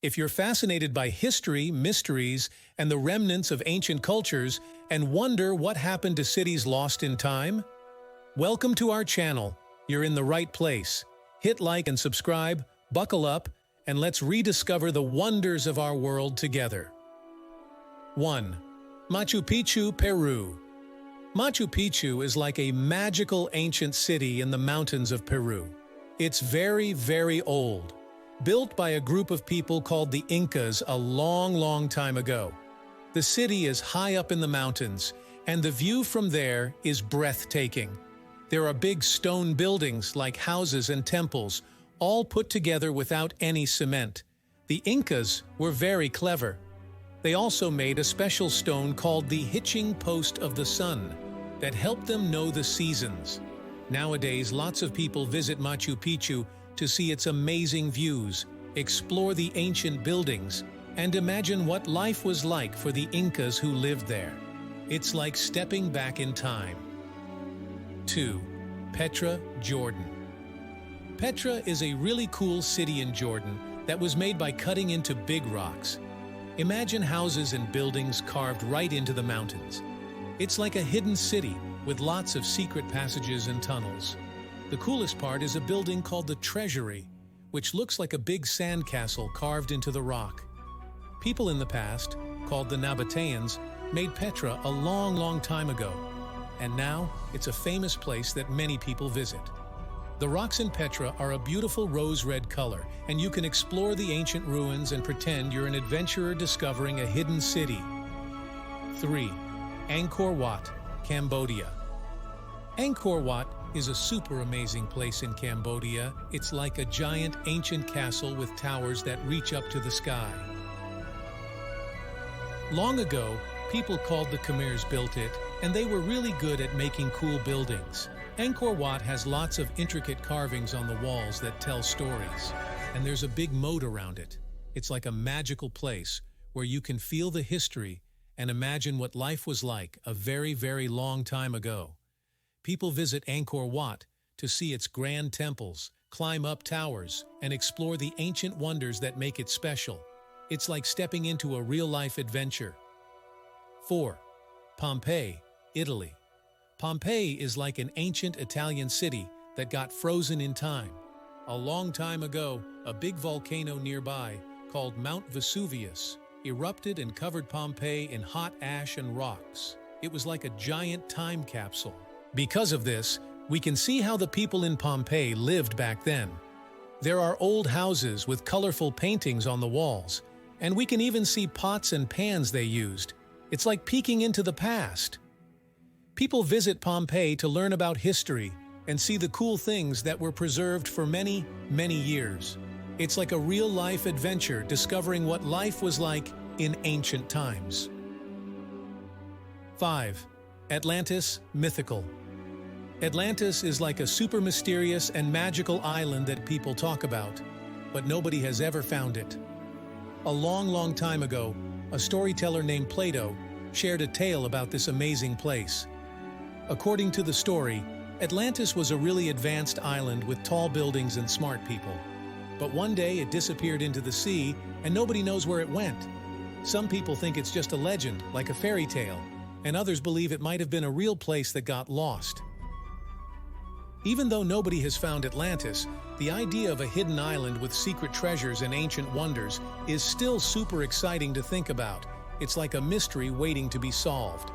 If you're fascinated by history, mysteries, and the remnants of ancient cultures, and wonder what happened to cities lost in time, welcome to our channel. You're in the right place. Hit like and subscribe, buckle up, and let's rediscover the wonders of our world together. 1. Machu Picchu, Peru. Machu Picchu is like a magical ancient city in the mountains of Peru. It's very, very old, built by a group of people called the Incas a long time ago. The city is high up in the mountains, and the view from there is breathtaking. There are big stone buildings like houses and temples, all put together without any cement. The Incas were very clever. They also made a special stone called the hitching post of the sun that helped them know the seasons. Nowadays, lots of people visit Machu Picchu to see its amazing views, explore the ancient buildings, and imagine what life was like for the Incas who lived there. It's like stepping back in time. 2. Petra, Jordan. Petra is a really cool city in Jordan that was made by cutting into big rocks. Imagine houses and buildings carved right into the mountains. It's like a hidden city with lots of secret passages and tunnels. The coolest part is a building called the Treasury, which looks like a big sandcastle carved into the rock. People in the past, called the Nabateans, made Petra a long time ago, and now it's a famous place that many people visit. The rocks in Petra are a beautiful rose-red color, and you can explore the ancient ruins and pretend you're an adventurer discovering a hidden city. 3. Angkor Wat, Cambodia. Angkor Wat is a super amazing place in Cambodia. It's like a giant ancient castle with towers that reach up to the sky. Long ago, people called the Khmers built it, and they were really good at making cool buildings. Angkor Wat has lots of intricate carvings on the walls that tell stories, and there's a big moat around it. It's like a magical place where you can feel the history and imagine what life was like a very long time ago. People visit Angkor Wat to see its grand temples, climb up towers, and explore the ancient wonders that make it special. It's like stepping into a real-life adventure. 4. Pompeii, Italy. Pompeii is like an ancient Italian city that got frozen in time. A long time ago, a big volcano nearby, called Mount Vesuvius, erupted and covered Pompeii in hot ash and rocks. It was like a giant time capsule. Because of this, we can see how the people in Pompeii lived back then. There are old houses with colorful paintings on the walls, and we can even see pots and pans they used. It's like peeking into the past. People visit Pompeii to learn about history and see the cool things that were preserved for many years. It's like a real-life adventure discovering what life was like in ancient times. 5. Atlantis, mythical. Atlantis is like a super mysterious and magical island that people talk about, but nobody has ever found it. A long time ago, a storyteller named Plato shared a tale about this amazing place. According to the story, Atlantis was a really advanced island with tall buildings and smart people. But one day it disappeared into the sea, and nobody knows where it went. Some people think it's just a legend, like a fairy tale, and others believe it might have been a real place that got lost. Even though nobody has found Atlantis, the idea of a hidden island with secret treasures and ancient wonders is still super exciting to think about. It's like a mystery waiting to be solved.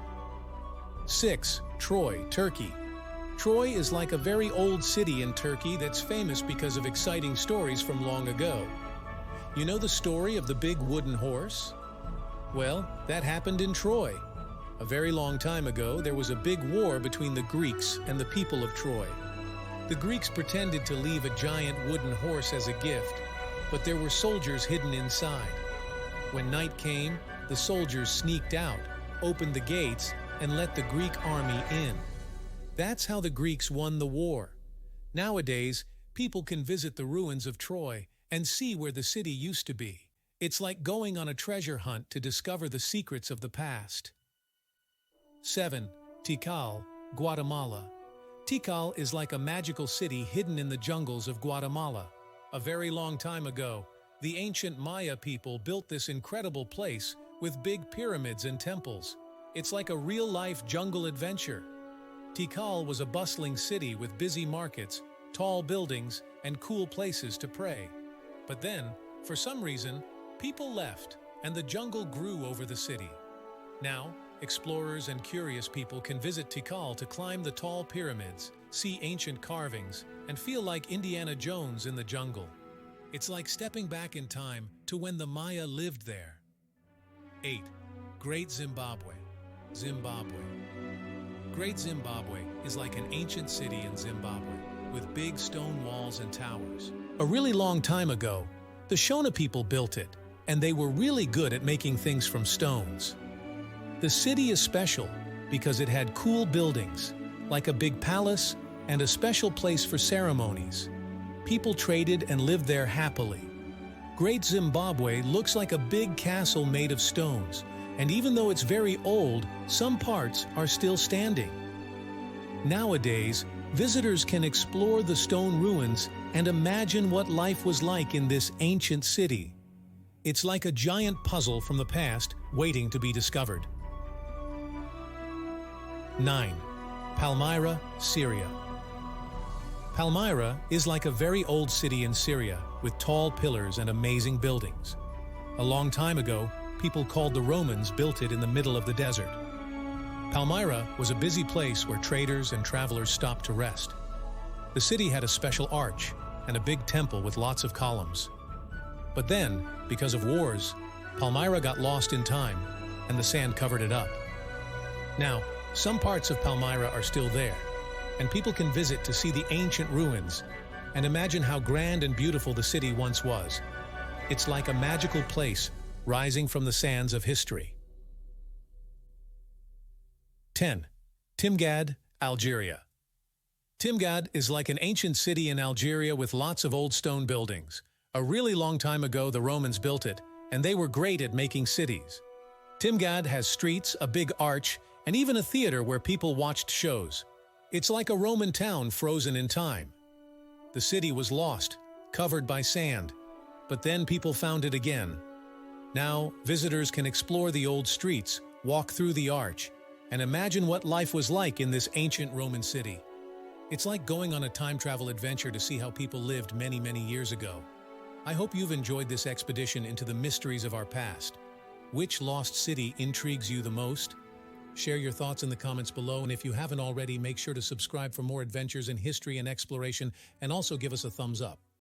6. Troy, Turkey. Troy is like a very old city in Turkey that's famous because of exciting stories from long ago. You know the story of the big wooden horse? Well, that happened in Troy. A very long time ago, there was a big war between the Greeks and the people of Troy. The Greeks pretended to leave a giant wooden horse as a gift, but there were soldiers hidden inside. When night came, the soldiers sneaked out, opened the gates, and let the Greek army in. That's how the Greeks won the war. Nowadays, people can visit the ruins of Troy and see where the city used to be. It's like going on a treasure hunt to discover the secrets of the past. 7. Tikal, Guatemala. Tikal is like a magical city hidden in the jungles of Guatemala. A very long time ago, The ancient Maya people built this incredible place with big pyramids and temples. It's like a real-life jungle adventure. Tikal was a bustling city with busy markets, tall buildings, and cool places to pray. But then, for some reason, people left, and the jungle grew over the city. Now, explorers and curious people can visit Tikal to climb the tall pyramids, see ancient carvings, and feel like Indiana Jones in the jungle. It's like stepping back in time to when the Maya lived there. 8. Great Zimbabwe. Zimbabwe. Great Zimbabwe is like an ancient city in Zimbabwe, with big stone walls and towers. A really long time ago, the Shona people built it, and they were really good at making things from stones. The city is special because it had cool buildings, like a big palace and a special place for ceremonies. People traded and lived there happily. Great Zimbabwe looks like a big castle made of stones, and even though it's very old, some parts are still standing. Nowadays, visitors can explore the stone ruins and imagine what life was like in this ancient city. It's like a giant puzzle from the past waiting to be discovered. 9. Palmyra, Syria. Palmyra is like a very old city in Syria with tall pillars and amazing buildings. A long time ago, people called the Romans built it in the middle of the desert. Palmyra was a busy place where traders and travelers stopped to rest. The city had a special arch and a big temple with lots of columns. But then, because of wars, Palmyra got lost in time and the sand covered it up. Now, some parts of Palmyra are still there, and people can visit to see the ancient ruins and imagine how grand and beautiful the city once was. It's like a magical place rising from the sands of history. 10. Timgad, Algeria. Timgad is like an ancient city in Algeria with lots of old stone buildings. A really long time ago, the Romans built it, and they were great at making cities. Timgad has streets, a big arch, and even a theater where people watched shows. It's like a Roman town frozen in time. The city was lost, covered by sand, but then people found it again. Now, visitors can explore the old streets, walk through the arch, and imagine what life was like in this ancient Roman city. It's like going on a time travel adventure to see how people lived many, many years ago. I hope you've enjoyed this expedition into the mysteries of our past. Which lost city intrigues you the most? Share your thoughts in the comments below, and if you haven't already, make sure to subscribe for more adventures in history and exploration, and also give us a thumbs up.